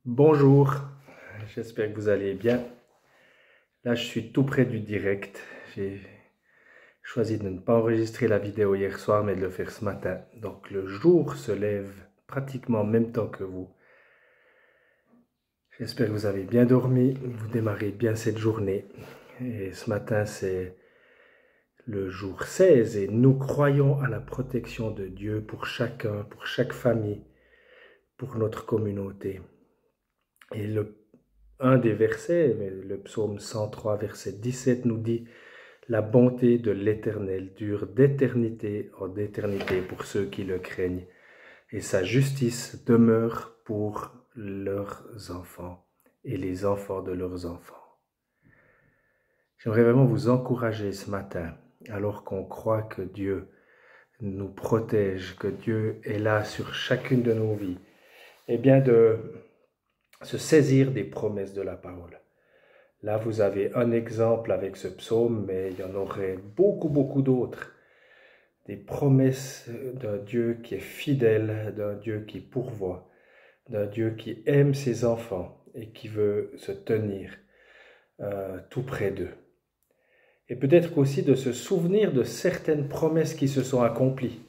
Bonjour, j'espère que vous allez bien. Là, je suis tout près du direct. J'ai choisi de ne pas enregistrer la vidéo hier soir, mais de le faire ce matin. Donc, le jour se lève pratiquement en même temps que vous. J'espère que vous avez bien dormi, vous démarrez bien cette journée. Et ce matin, c'est le jour 16 et nous croyons à la protection de Dieu pour chacun, pour chaque famille, pour notre communauté. Et un des versets, le psaume 103, verset 17, nous dit « La bonté de l'Éternel dure d'éternité en éternité pour ceux qui le craignent, et sa justice demeure pour leurs enfants et les enfants de leurs enfants. » J'aimerais vraiment vous encourager ce matin, alors qu'on croit que Dieu nous protège, que Dieu est là sur chacune de nos vies, et bien de se saisir des promesses de la parole. Là, vous avez un exemple avec ce psaume, mais il y en aurait beaucoup d'autres. Des promesses d'un Dieu qui est fidèle, d'un Dieu qui pourvoit, d'un Dieu qui aime ses enfants et qui veut se tenir tout près d'eux. Et peut-être qu'aussi de se souvenir de certaines promesses qui se sont accomplies,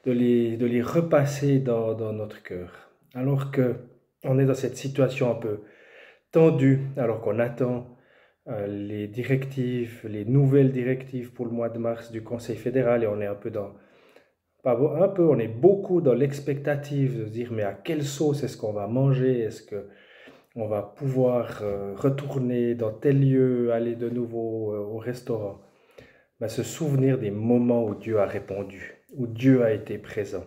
de les repasser dans notre cœur. Alors qu'on est dans cette situation un peu tendue, alors qu'on attend les directives, les nouvelles directives pour le mois de mars du Conseil fédéral, et on est un peu on est beaucoup dans l'expectative de se dire mais à quelle sauce est-ce qu'on va manger, est-ce qu'on va pouvoir retourner dans tel lieu, aller de nouveau au restaurant. Se souvenir des moments où Dieu a répondu, où Dieu a été présent.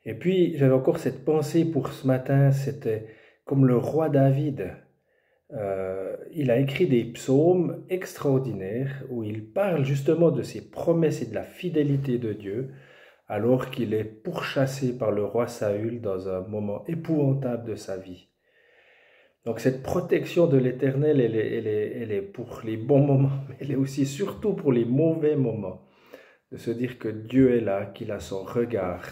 Et puis j'avais encore cette pensée pour ce matin, c'était comme le roi David. Il a écrit des psaumes extraordinaires où il parle justement de ses promesses et de la fidélité de Dieu alors qu'il est pourchassé par le roi Saül dans un moment épouvantable de sa vie. Donc cette protection de l'Éternel, elle est pour les bons moments, mais elle est aussi surtout pour les mauvais moments. De se dire que Dieu est là, qu'il a son regard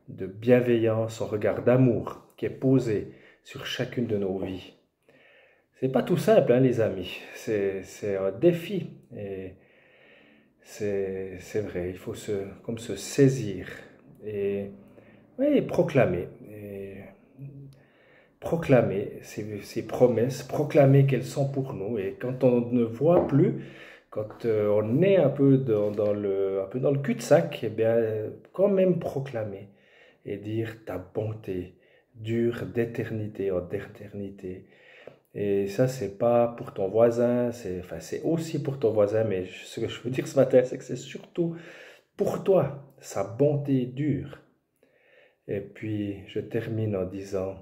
de bienveillance, son regard d'amour qui est posé sur chacune de nos vies. C'est pas tout simple, hein, les amis. C'est un défi. Et c'est vrai, il faut comme se saisir et oui, proclamer. Et proclamer ces promesses, proclamer qu'elles sont pour nous. Et quand on ne voit plus, quand on est un peu dans le cul-de-sac, eh bien, quand même proclamer et dire ta bonté dure d'éternité en éternité. Et ça, c'est pas pour ton voisin, c'est aussi pour ton voisin, mais ce que je veux dire ce matin, c'est que c'est surtout pour toi. Sa bonté dure. Et puis, je termine en disant,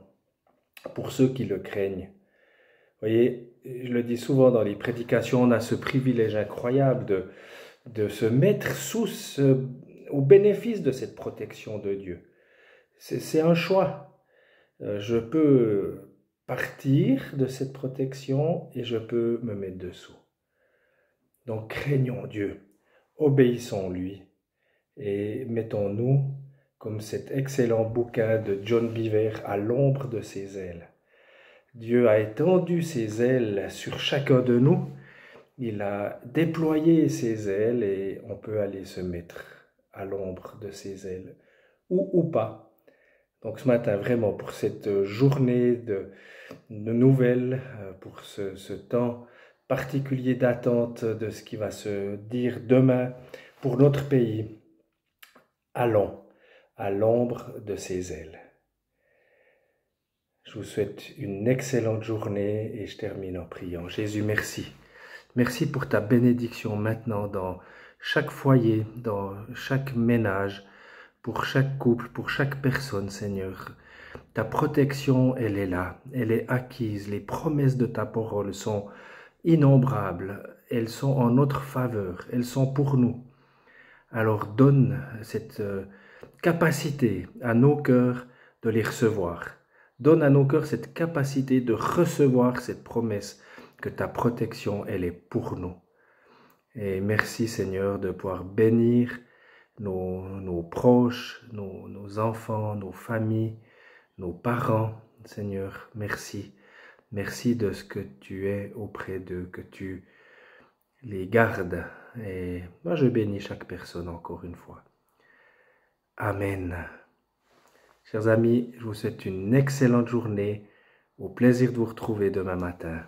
pour ceux qui le craignent, vous voyez, je le dis souvent dans les prédications, on a ce privilège incroyable de se mettre au bénéfice de cette protection de Dieu. C'est un choix. Je peux partir de cette protection et je peux me mettre dessous. Donc craignons Dieu, obéissons-lui et mettons-nous, comme cet excellent bouquin de John Beaver, à l'ombre de ses ailes. Dieu a étendu ses ailes sur chacun de nous, il a déployé ses ailes et on peut aller se mettre à l'ombre de ses ailes, ou pas. Donc ce matin, vraiment, pour cette journée de nouvelles, pour ce temps particulier d'attente de ce qui va se dire demain pour notre pays, allons à l'ombre de ses ailes. Je vous souhaite une excellente journée et je termine en priant. Jésus, merci. Merci pour ta bénédiction maintenant dans chaque foyer, dans chaque ménage, pour chaque couple, pour chaque personne, Seigneur. Ta protection, elle est là, elle est acquise. Les promesses de ta parole sont innombrables. Elles sont en notre faveur, elles sont pour nous. Alors donne cette capacité à nos cœurs de les recevoir. Donne à nos cœurs cette capacité de recevoir cette promesse que ta protection, elle est pour nous. Et merci Seigneur de pouvoir bénir nos proches, nos enfants, nos familles, nos parents, Seigneur, merci. Merci de ce que tu es auprès d'eux, que tu les gardes. Et moi, je bénis chaque personne encore une fois. Amen. Chers amis, je vous souhaite une excellente journée. Au plaisir de vous retrouver demain matin.